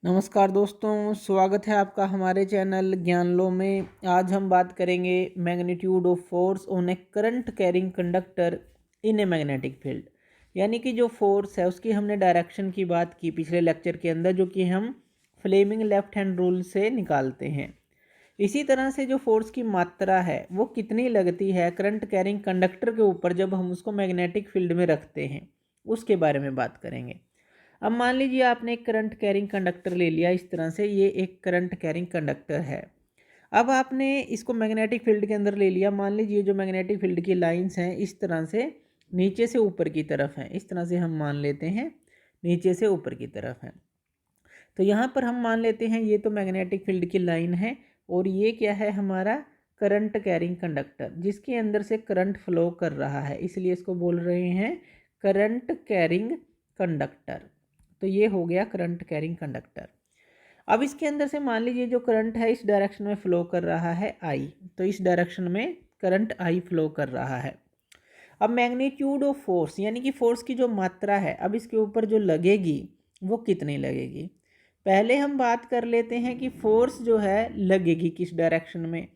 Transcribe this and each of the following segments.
नमस्कार दोस्तों, स्वागत है आपका हमारे चैनल ज्ञान लो में। आज हम बात करेंगे magnitude of force on A current carrying conductor in a magnetic field. यानी कि जो फोर्स है उसकी हमने डायरेक्शन की बात की पिछले लेक्चर के अंदर, जो कि हम फ्लेमिंग लेफ्ट हैंड रूल से निकालते हैं। इसी तरह से जो फोर्स की मात्रा है वो कितनी लगती है करंट कैरिंग कंडक्टर के ऊपर जब हम उसको मैग्नेटिक फील्ड में रखते हैं, उसके बारे में बात करेंगे। अब मान लीजिए आपने एक करंट कैरिंग कंडक्टर ले लिया। इस तरह से ये एक करंट कैरिंग कंडक्टर है। अब आपने इसको मैग्नेटिक फील्ड के अंदर ले लिया। मान लीजिए जो मैग्नेटिक फील्ड की लाइंस हैं इस तरह से नीचे से ऊपर की तरफ हैं। इस तरह से हम मान लेते हैं नीचे से ऊपर की तरफ हैं। तो यहाँ पर हम मान लेते हैं ये तो मैग्नेटिक फील्ड की लाइन है और ये क्या है, हमारा करंट कैरिंग कंडक्टर जिसके अंदर से करंट फ्लो कर रहा है, इसलिए इसको बोल रहे हैं करंट कैरिंग कंडक्टर। तो ये हो गया करंट कैरिंग कंडक्टर। अब इसके अंदर से मान लीजिए जो करंट है इस डायरेक्शन में फ्लो कर रहा है आई, तो इस डायरेक्शन में करंट आई फ्लो कर रहा है। अब मैग्नीट्यूड ऑफ फोर्स यानी कि फोर्स की जो मात्रा है अब इसके ऊपर जो लगेगी वो कितनी लगेगी। पहले हम बात कर लेते हैं कि फोर्स जो है लगेगी किस डायरेक्शन में।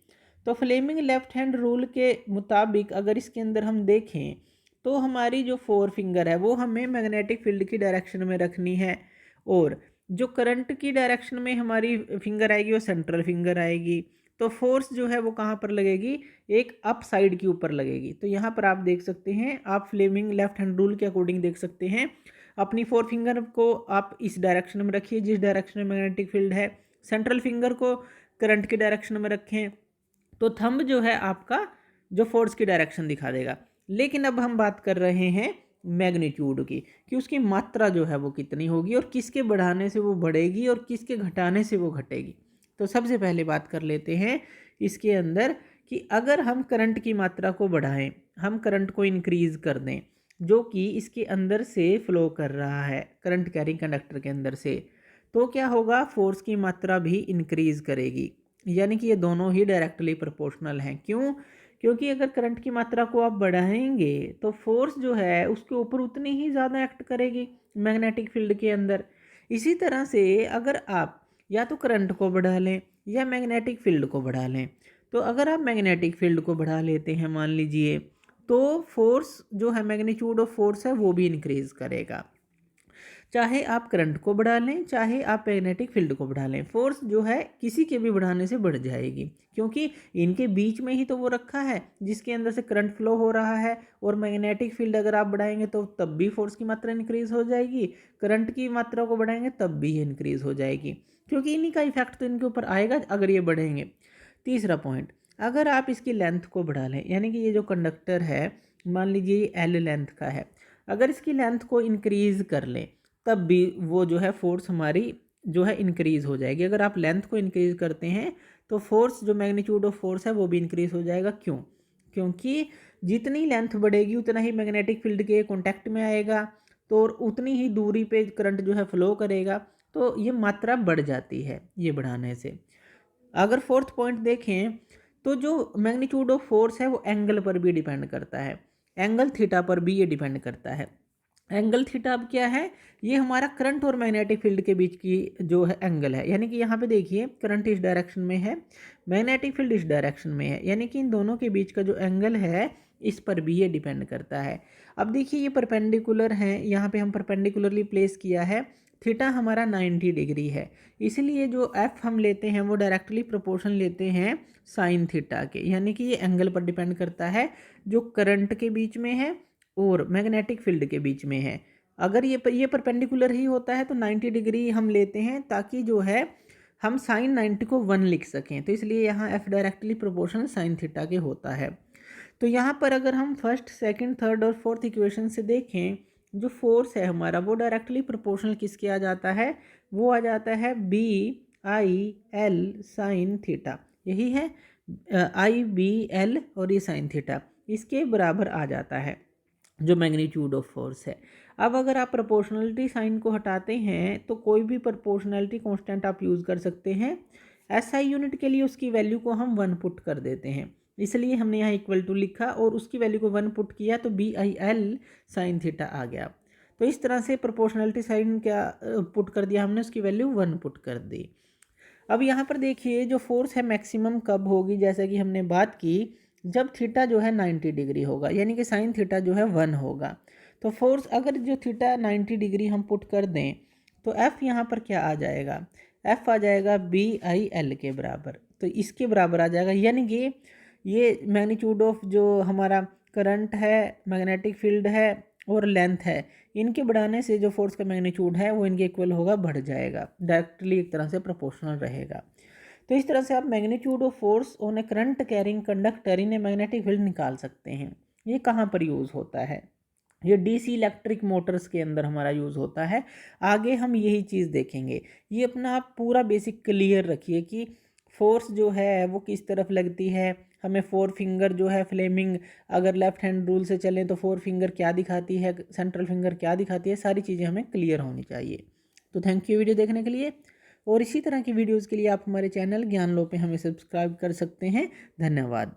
तो फ्लेमिंग लेफ्ट हैंड रूल के मुताबिक अगर इसके अंदर हम देखें तो हमारी जो फोर फिंगर है वो हमें मैग्नेटिक फील्ड की डायरेक्शन में रखनी है, और जो करंट की डायरेक्शन में हमारी फिंगर आएगी वो सेंट्रल फिंगर आएगी। तो फोर्स जो है वो कहाँ पर लगेगी, एक अप साइड के ऊपर लगेगी। तो यहाँ पर आप देख सकते हैं, आप फ्लेमिंग लेफ्ट हैंड रूल के अकॉर्डिंग देख सकते हैं। अपनी फोर फिंगर को आप इस डायरेक्शन में रखिए जिस डायरेक्शन में मैग्नेटिक फील्ड है। सेंट्रल फिंगर को करंट की डायरेक्शन में रखें तो थंब जो है आपका जो फोर्स की डायरेक्शन दिखा देगा। लेकिन अब हम बात कर रहे हैं मैग्नीट्यूड की, कि उसकी मात्रा जो है वो कितनी होगी और किसके बढ़ाने से वो बढ़ेगी और किसके घटाने से वो घटेगी। तो सबसे पहले बात कर लेते हैं इसके अंदर कि अगर हम करंट की मात्रा को बढ़ाएं, हम करंट को इंक्रीज़ कर दें जो कि इसके अंदर से फ्लो कर रहा है करंट कैरिंग कंडक्टर के अंदर से, तो क्या होगा, फोर्स की मात्रा भी इंक्रीज़ करेगी। यानी कि ये दोनों ही डायरेक्टली प्रोपोर्शनल हैं। क्यों? क्योंकि अगर करंट की मात्रा को आप बढ़ाएंगे तो फोर्स जो है उसके ऊपर उतनी ही ज़्यादा एक्ट करेगी मैग्नेटिक फील्ड के अंदर। इसी तरह से अगर आप या तो करंट को बढ़ा लें या मैग्नेटिक फील्ड को बढ़ा लें, तो अगर आप मैग्नेटिक फील्ड को बढ़ा लेते हैं मान लीजिए, तो फोर्स जो है मैग्नीट्यूड ऑफ फोर्स है वो भी इंक्रीज़ करेगा। चाहे आप करंट को बढ़ा लें चाहे आप मैग्नेटिक फील्ड को बढ़ा लें, फोर्स जो है किसी के भी बढ़ाने से बढ़ जाएगी, क्योंकि इनके बीच में ही तो वो रखा है जिसके अंदर से करंट फ्लो हो रहा है। और मैग्नेटिक फील्ड अगर आप बढ़ाएंगे तो तब भी फोर्स की मात्रा इंक्रीज हो जाएगी, करंट की मात्रा को बढ़ाएंगे तब भी इंक्रीज हो जाएगी, क्योंकि इन्हीं का इफेक्ट तो इनके ऊपर आएगा अगर ये बढ़ेंगे। तीसरा पॉइंट, अगर आप इसकी लेंथ को बढ़ा लें, यानी कि ये जो कंडक्टर है मान लीजिए ये एल लेंथ का है, अगर इसकी लेंथ को इंक्रीज कर लें तब भी वो जो है फोर्स हमारी जो है इंक्रीज़ हो जाएगी। अगर आप लेंथ को इंक्रीज़ करते हैं तो फोर्स जो मैग्नीट्यूड ऑफ फोर्स है वो भी इंक्रीज़ हो जाएगा। क्यों? क्योंकि जितनी लेंथ बढ़ेगी उतना ही मैग्नेटिक फील्ड के कॉन्टैक्ट में आएगा, तो और उतनी ही दूरी पे करंट जो है फ्लो करेगा, तो ये मात्रा बढ़ जाती है ये बढ़ाने से। अगर फोर्थ पॉइंट देखें तो जो मैग्नीट्यूड ऑफ फोर्स है वो एंगल पर भी डिपेंड करता है, एंगल थीटा पर भी ये डिपेंड करता है। एंगल थीटा अब क्या है, ये हमारा करंट और मैग्नेटिक फील्ड के बीच की जो है एंगल है। यानी कि यहाँ पे देखिए करंट इस डायरेक्शन में है, मैग्नेटिक फील्ड इस डायरेक्शन में है, यानी कि इन दोनों के बीच का जो एंगल है इस पर भी ये डिपेंड करता है। अब देखिए ये परपेंडिकुलर है, यहाँ पे हम परपेंडिकुलरली प्लेस किया है, थीटा हमारा 90 डिग्री है, इसलिए जो एफ हम लेते हैं वो डायरेक्टली प्रोपोर्शन लेते हैं साइन थीटा के। यानी कि ये एंगल पर डिपेंड करता है जो करंट के बीच में है और मैग्नेटिक फील्ड के बीच में है। अगर ये परपेंडिकुलर ही होता है तो 90 डिग्री हम लेते हैं ताकि जो है हम साइन 90 को 1 लिख सकें, तो इसलिए यहाँ F directly proportional sine theta के होता है। तो यहाँ पर अगर हम फर्स्ट सेकंड थर्ड और फोर्थ इक्वेशन से देखें, जो फोर्स है हमारा वो डायरेक्टली प्रोपोर्शनल किसके आ जाता है, वो आ जाता है B I L sine theta. यही है आई बी एल और ये साइन थीटा इसके बराबर आ जाता है जो मैग्नीट्यूड ऑफ फोर्स है। अब अगर आप प्रोपोर्शनलिटी साइन को हटाते हैं तो कोई भी प्रोपोर्शनलिटी कांस्टेंट आप यूज़ कर सकते हैं। एसआई यूनिट के लिए उसकी वैल्यू को हम 1 पुट कर देते हैं, इसलिए हमने यहाँ इक्वल टू लिखा और उसकी वैल्यू को 1 पुट किया तो B I L sine theta आ गया। तो इस तरह से प्रोपोर्शनलिटी साइन क्या पुट कर दिया हमने, उसकी वैल्यू 1 पुट कर दी। अब यहाँ पर देखिए जो फोर्स है मैक्सिमम कब होगी, जैसा कि हमने बात की जब थीटा जो है 90 डिग्री होगा, यानी कि साइन थीटा जो है 1 होगा। तो फोर्स अगर जो थीटा 90 डिग्री हम पुट कर दें तो एफ यहाँ पर क्या आ जाएगा, एफ आ जाएगा BI/L के बराबर। तो इसके बराबर आ जाएगा, यानी कि ये मैग्नीट्यूड ऑफ जो हमारा करंट है, मैग्नेटिक फील्ड है और लेंथ है, इनके बढ़ाने से जो फोर्स का मैग्नीट्यूड है वो इनके इक्वल होगा, बढ़ जाएगा, डायरेक्टली एक तरह से प्रोपोर्शनल रहेगा। तो इस तरह से आप magnitude of force on A current carrying conductor in a magnetic field निकाल सकते हैं। ये कहाँ पर यूज़ होता है, ये DC इलेक्ट्रिक मोटर्स के अंदर हमारा यूज़ होता है। आगे हम यही चीज़ देखेंगे। ये अपना आप पूरा बेसिक क्लियर रखिए कि फोर्स जो है वो किस तरफ लगती है, हमें 4 फिंगर जो है फ्लेमिंग, अगर लेफ्ट हैंड रूल से चलें तो 4 फिंगर क्या दिखाती है, सेंट्रल फिंगर क्या दिखाती है, सारी चीज़ें हमें क्लियर होनी चाहिए। तो थैंक यू वीडियो देखने के लिए, और इसी तरह की वीडियोज़ के लिए आप हमारे चैनल ज्ञान लो पे हमें सब्सक्राइब कर सकते हैं। धन्यवाद।